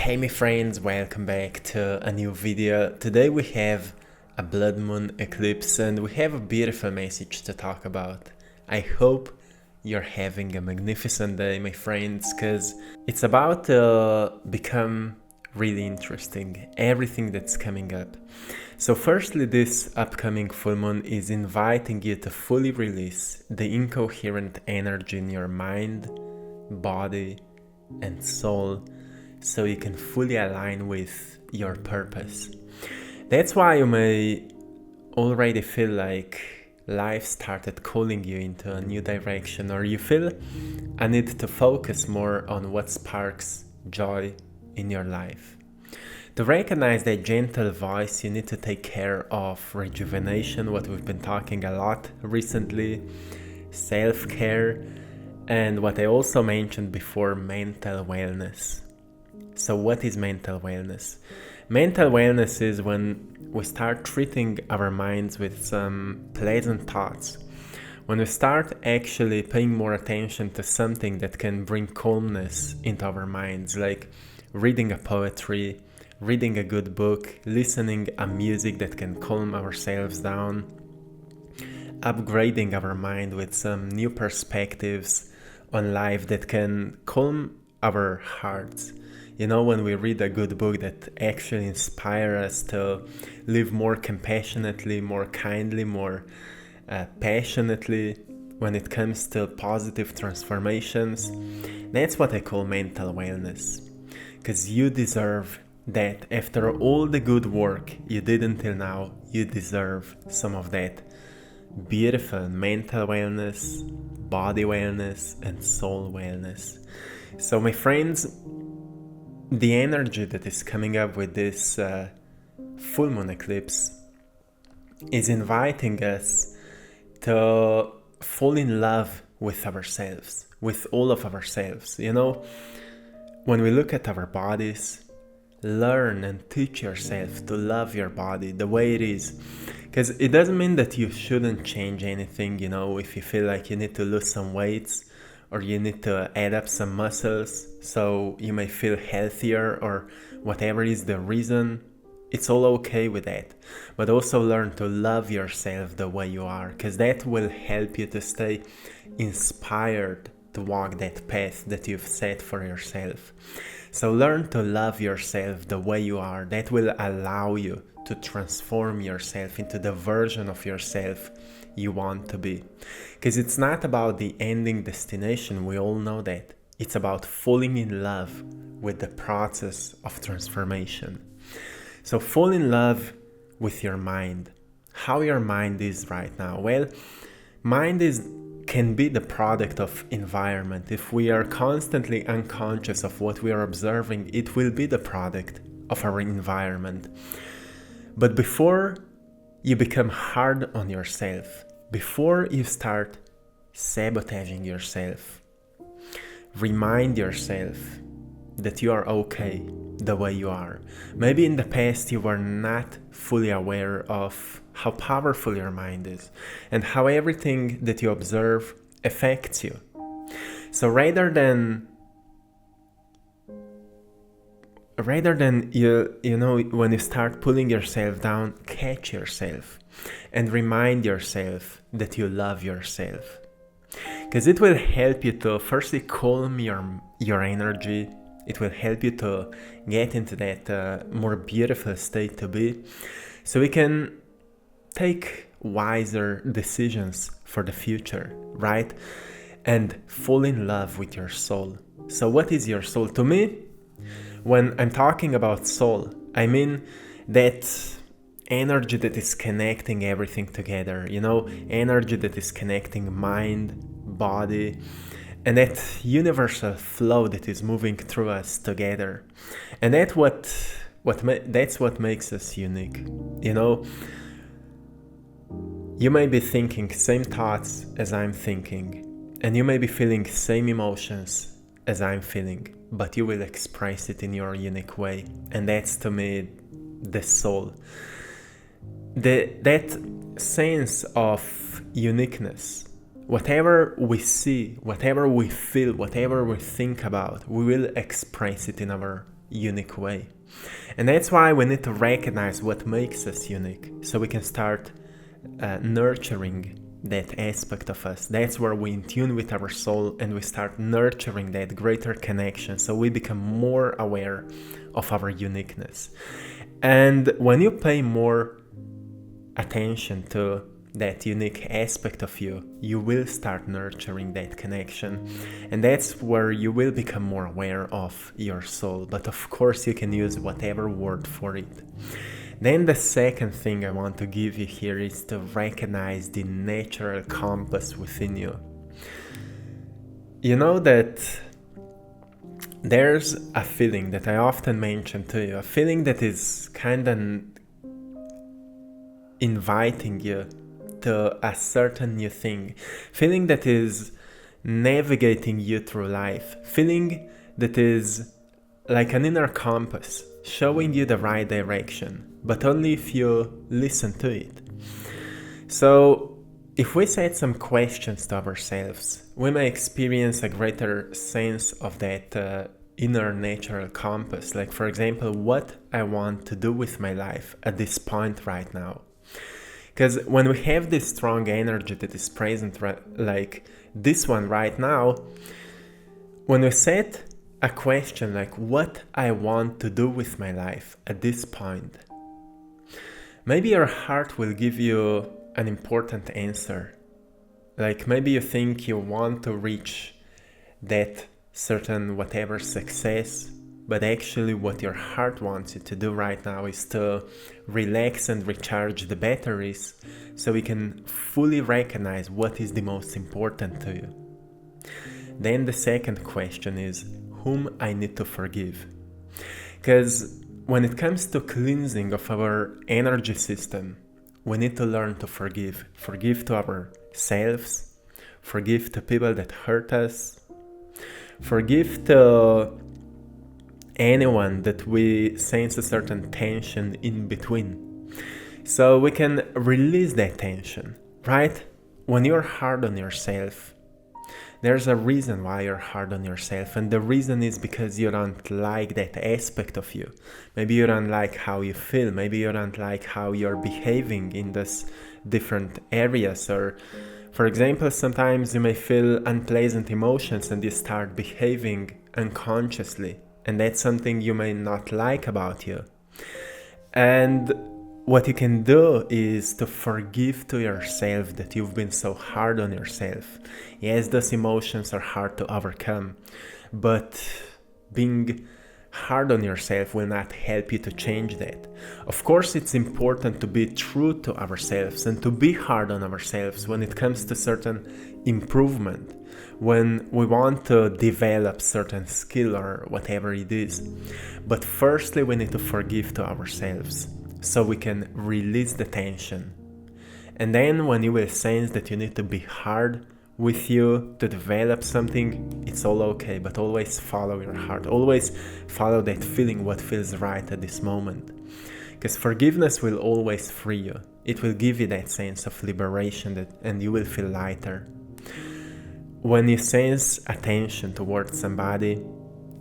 Hey my friends, welcome back to a new video. Today we have a blood moon eclipse and we have a beautiful message to talk about. I hope you're having a magnificent day, my friends, because it's about to become really interesting, everything that's coming up. So firstly, this upcoming full moon is inviting you to fully release the incoherent energy in your mind, body, and soul, so you can fully align with your purpose. That's why you may already feel like life started calling you into a new direction, or you feel a need to focus more on what sparks joy in your life. To recognize that gentle voice, you need to take care of rejuvenation, what we've been talking a lot recently, self-care, and what I also mentioned before, mental wellness. So what is mental wellness? Mental wellness is when we start treating our minds with some pleasant thoughts. When we start actually paying more attention to something that can bring calmness into our minds, like reading a poetry, reading a good book, listening a music that can calm ourselves down, upgrading our mind with some new perspectives on life that can calm our hearts. You know, when we read a good book that actually inspires us to live more compassionately, more kindly, more passionately when it comes to positive transformations, that's what I call mental wellness. Because you deserve that. After all the good work you did until now, you deserve some of that beautiful mental wellness, body wellness, and soul wellness. So my friends, the energy that is coming up with this full moon eclipse is inviting us to fall in love with ourselves, with all of ourselves. You know, when we look at our bodies, learn and teach yourself to love your body the way it is. Because it doesn't mean that you shouldn't change anything, you know, if you feel like you need to lose some weights, or you need to add up some muscles so you may feel healthier, or whatever is the reason, it's all okay with that. But also learn to love yourself the way you are, because that will help you to stay inspired to walk that path that you've set for yourself. So learn to love yourself the way you are. That will allow you to transform yourself into the version of yourself you want to be. Because it's not about the ending destination, we all know that. It's about falling in love with the process of transformation. So fall in love with your mind. How your mind is right now? Well, mind can be the product of environment. If we are constantly unconscious of what we are observing, it will be the product of our environment. But before you become hard on yourself, before you start sabotaging yourself, remind yourself that you are okay the way you are. Maybe in the past you were not fully aware of how powerful your mind is and how everything that you observe affects you. So rather than you know, when you start pulling yourself down, catch yourself and remind yourself that you love yourself. Because it will help you to firstly calm your energy. It will help you to get into that more beautiful state to be, so we can take wiser decisions for the future, right? And fall in love with your soul. So what is your soul? To me, when I'm talking about soul, I mean that energy that is connecting everything together, you know, energy that is connecting mind, body, and that universal flow that is moving through us together. And that's what makes us unique. You know, you may be thinking same thoughts as I'm thinking, and you may be feeling same emotions as I'm feeling, but you will express it in your unique way. And that's, to me, the soul. That sense of uniqueness. Whatever we see, whatever we feel, whatever we think about, we will express it in our unique way. And that's why we need to recognize what makes us unique, so we can start nurturing that aspect of us. That's where we in tune with our soul and we start nurturing that greater connection, so we become more aware of our uniqueness. And when you pay more attention to that unique aspect of you, you will start nurturing that connection, and that's where you will become more aware of your soul. But of course you can use whatever word for it. Then the second thing I want to give you here is to recognize the natural compass within you. You know that there's a feeling that I often mention to you, a feeling that is kind of inviting you to a certain new thing, feeling that is navigating you through life, feeling that is like an inner compass, showing you the right direction, but only if you listen to it. So if we set some questions to ourselves, we may experience a greater sense of that inner natural compass. Like, for example, what I want to do with my life at this point right now. Because when we have this strong energy that is present, like this one right now, when we set a question like what I want to do with my life at this point, maybe your heart will give you an important answer. Like maybe you think you want to reach that certain whatever success, but actually what your heart wants you to do right now is to relax and recharge the batteries, so we can fully recognize what is the most important to you. Then the second question is whom I need to forgive. Because when it comes to cleansing of our energy system, we need to learn to forgive. Forgive to ourselves, forgive to people that hurt us, forgive to anyone that we sense a certain tension in between, so we can release that tension, right? When you're hard on yourself, there's a reason why you're hard on yourself, and the reason is because you don't like that aspect of you. Maybe you don't like how you feel, maybe you don't like how you're behaving in this different areas, or for example, sometimes you may feel unpleasant emotions and you start behaving unconsciously. And that's something you may not like about you. And what you can do is to forgive to yourself that you've been so hard on yourself. Yes, those emotions are hard to overcome, but being hard on yourself will not help you to change that. Of course, it's important to be true to ourselves and to be hard on ourselves when it comes to certain improvement, when we want to develop certain skill or whatever it is. But firstly, we need to forgive to ourselves so we can release the tension. And then when you will sense that you need to be hard with you to develop something, it's all okay, but always follow your heart. Always follow that feeling, what feels right at this moment. Because forgiveness will always free you. It will give you that sense of liberation and you will feel lighter. When you sense attention towards somebody,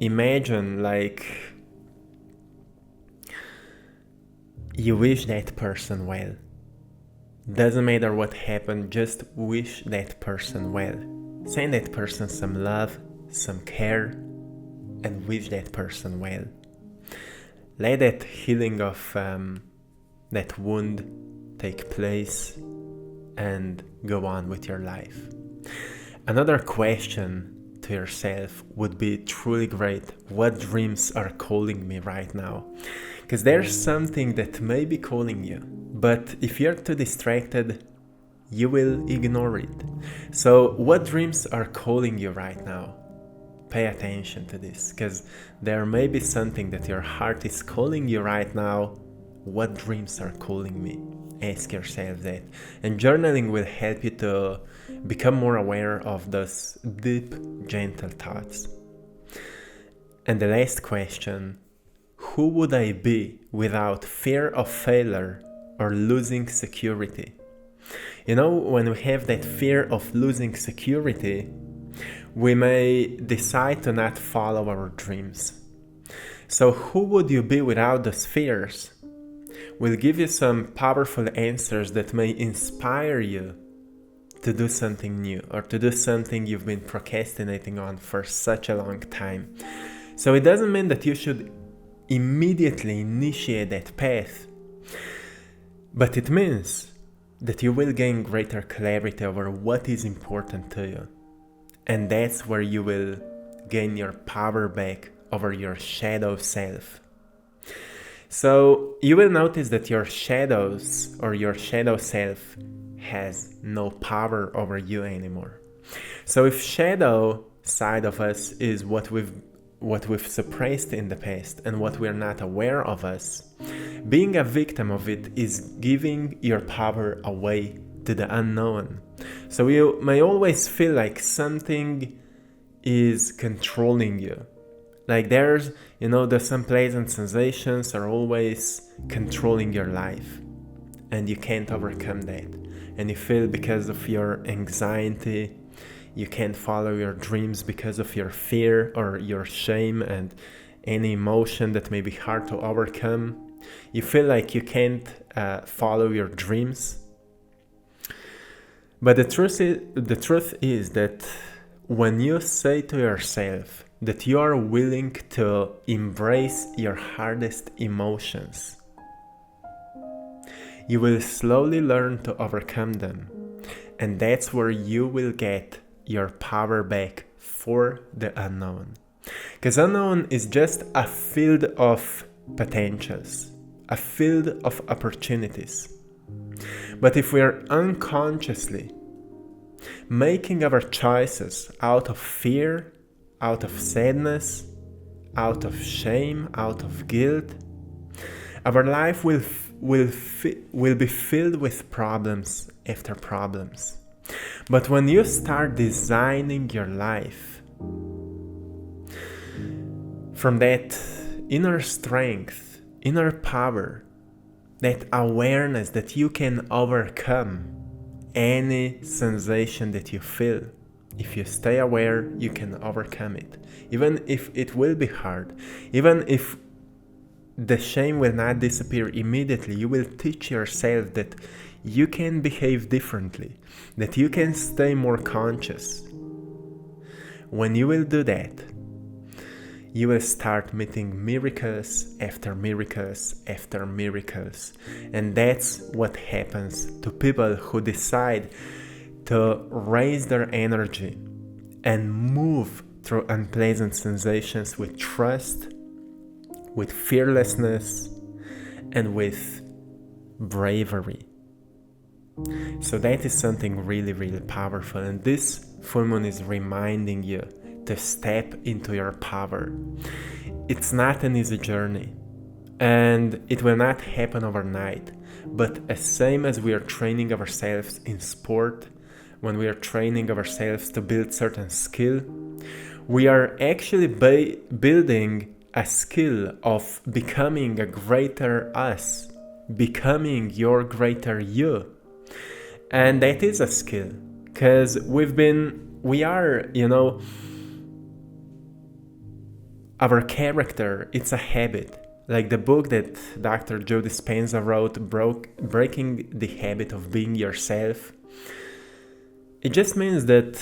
imagine like you wish that person well. Doesn't matter what happened, just wish that person well. Send that person some love, some care, and wish that person well. Let that healing of that wound take place and go on with your life. Another question to yourself would be truly great. What dreams are calling me right now? Because there's something that may be calling you, but if you're too distracted, you will ignore it. So what dreams are calling you right now? Pay attention to this, because there may be something that your heart is calling you right now. What dreams are calling me? Ask yourself that. And journaling will help you to become more aware of those deep, gentle thoughts. And the last question, who would I be without fear of failure or losing security? You know, when we have that fear of losing security, we may decide to not follow our dreams. So who would you be without those fears? We'll give you some powerful answers that may inspire you to do something new or to do something you've been procrastinating on for such a long time. So it doesn't mean that you should immediately initiate that path, but it means that you will gain greater clarity over what is important to you. And that's where you will gain your power back over your shadow self. So you will notice that your shadows or your shadow self has no power over you anymore. So if shadow side of us is what we've suppressed in the past and what we're not aware of us, being a victim of it is giving your power away to the unknown. So you may always feel like something is controlling you. Like there's some pleasant sensations are always controlling your life, and you can't overcome that. And you feel because of your anxiety, you can't follow your dreams because of your fear or your shame and any emotion that may be hard to overcome. You feel like you can't follow your dreams. But the truth is that when you say to yourself that you are willing to embrace your hardest emotions, you will slowly learn to overcome them. And that's where you will get your power back for the unknown. Because unknown is just a field of potentials, a field of opportunities. But if we are unconsciously making our choices out of fear, out of sadness, out of shame, out of guilt, our life will be filled with problems after problems. But when you start designing your life from that inner strength, inner power, that awareness that you can overcome any sensation that you feel, if you stay aware, you can overcome it. Even if it will be hard, even if the shame will not disappear immediately, you will teach yourself that you can behave differently, that you can stay more conscious. When you will do that, you will start meeting miracles after miracles after miracles. And that's what happens to people who decide to raise their energy and move through unpleasant sensations with trust, with fearlessness, and with bravery. So that is something really, really powerful. And this full moon is reminding you to step into your power. It's not an easy journey, and it will not happen overnight. But as same as we are training ourselves in sport, when we are training ourselves to build certain skill, we are actually building a skill of becoming a greater us, becoming your greater you. And that is a skill, because we are, our character, it's a habit. Like the book that Dr. Joe Dispenza wrote, Breaking the Habit of Being Yourself. It just means that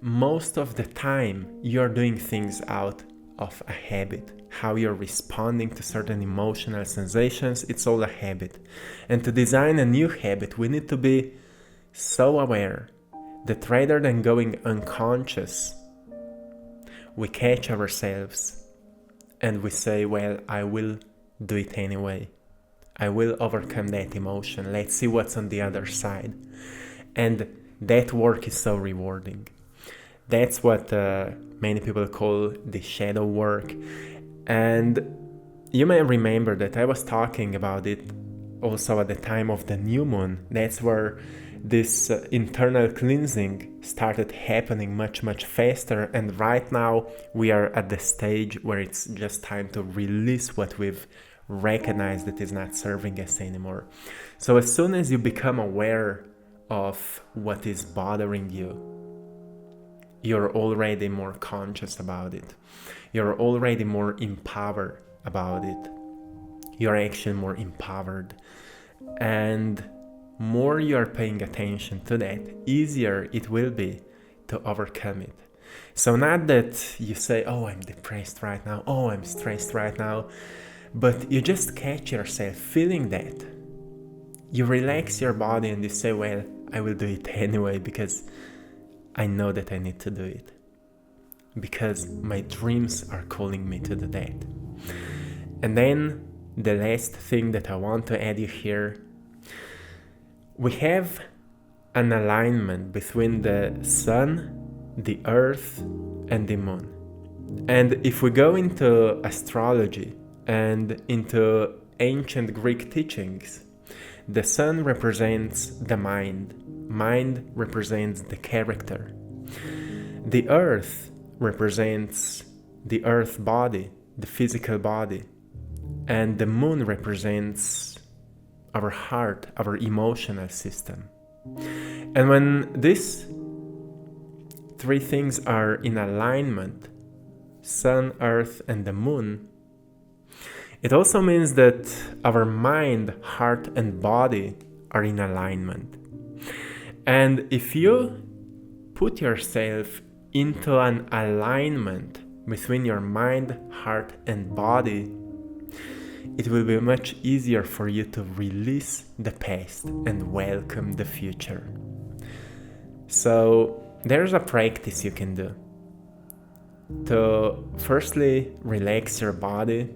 most of the time you're doing things out of a habit. How you're responding to certain emotional sensations, it's all a habit. And to design a new habit, we need to be so aware that rather than going unconscious, we catch ourselves and we say, well, I will do it anyway. I will overcome that emotion. Let's see what's on the other side. And that work is so rewarding. That's what many people call the shadow work. And you may remember that I was talking about it also at the time of the new moon. That's where this internal cleansing started happening much, much faster. And right now we are at the stage where it's just time to release what we've recognized that is not serving us anymore. So as soon as you become aware of what is bothering you, you're already more conscious about it. You're already more empowered about it, you're actually more empowered. And more you're paying attention to that, easier it will be to overcome it. So not that you say, oh, I'm depressed right now, oh, I'm stressed right now, but you just catch yourself feeling that. You relax your body and you say, well, I will do it anyway because I know that I need to do it. Because my dreams are calling me to do that. And then the last thing that I want to add you here, we have an alignment between the sun, the earth, and the moon. And if we go into astrology and into ancient Greek teachings, the sun represents the mind. Mind represents the character. The earth represents the earth body, the physical body. And the moon represents our heart, our emotional system. And when these three things are in alignment, sun, earth, and the moon, it also means that our mind, heart, and body are in alignment. And if you put yourself into an alignment between your mind, heart, and body, it will be much easier for you to release the past and welcome the future. So there's a practice you can do to firstly relax your body.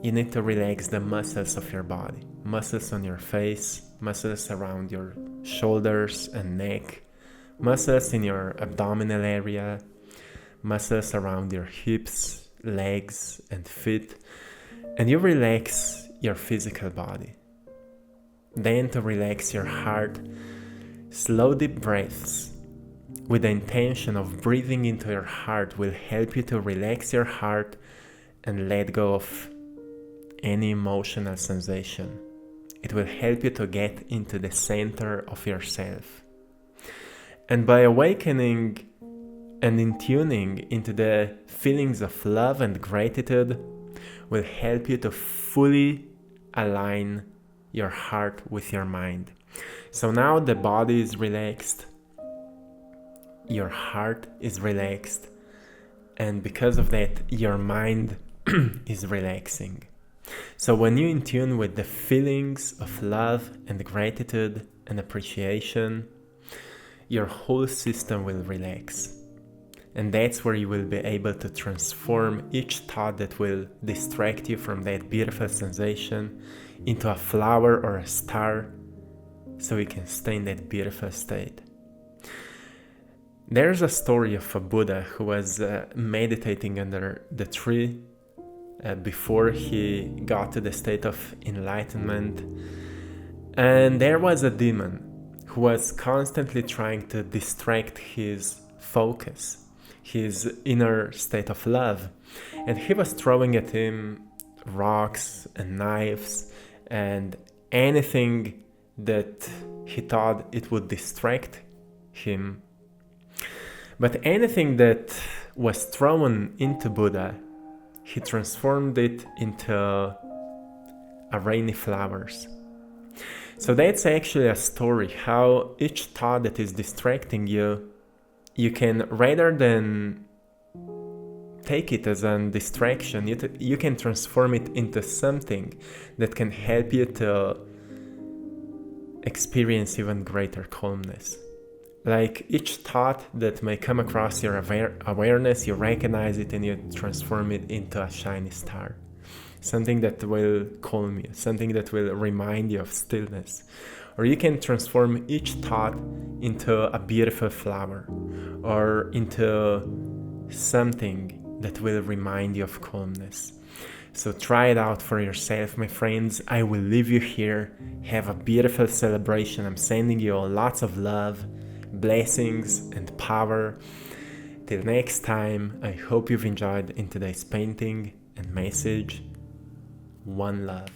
You need to relax the muscles of your body, muscles on your face, muscles around your shoulders and neck, muscles in your abdominal area, muscles around your hips, legs, and feet. And you relax your physical body. Then to relax your heart, slow deep breaths with the intention of breathing into your heart will help you to relax your heart and let go of any emotional sensation. It will help you to get into the center of yourself. And by awakening and in tuning into the feelings of love and gratitude will help you to fully align your heart with your mind. So now the body is relaxed, your heart is relaxed, and because of that, your mind is relaxing. So when you in tune with the feelings of love and gratitude and appreciation, your whole system will relax. And that's where you will be able to transform each thought that will distract you from that beautiful sensation into a flower or a star, so you can stay in that beautiful state. There's a story of a Buddha who was meditating under the tree before he got to the state of enlightenment. And there was a demon who was constantly trying to distract his focus, his inner state of love. And he was throwing at him rocks and knives and anything that he thought it would distract him. But anything that was thrown into Buddha, he transformed it into a rainy flowers. So that's actually a story how each thought that is distracting you, you can, rather than take it as a distraction, you can transform it into something that can help you to experience even greater calmness. Like each thought that may come across your awareness, you recognize it and you transform it into a shiny star. Something that will calm you, something that will remind you of stillness. Or you can transform each thought into a beautiful flower or into something that will remind you of calmness. So try it out for yourself, my friends. I will leave you here. Have a beautiful celebration. I'm sending you all lots of love, blessings, and power. Till next time, I hope you've enjoyed in today's painting and message. One love.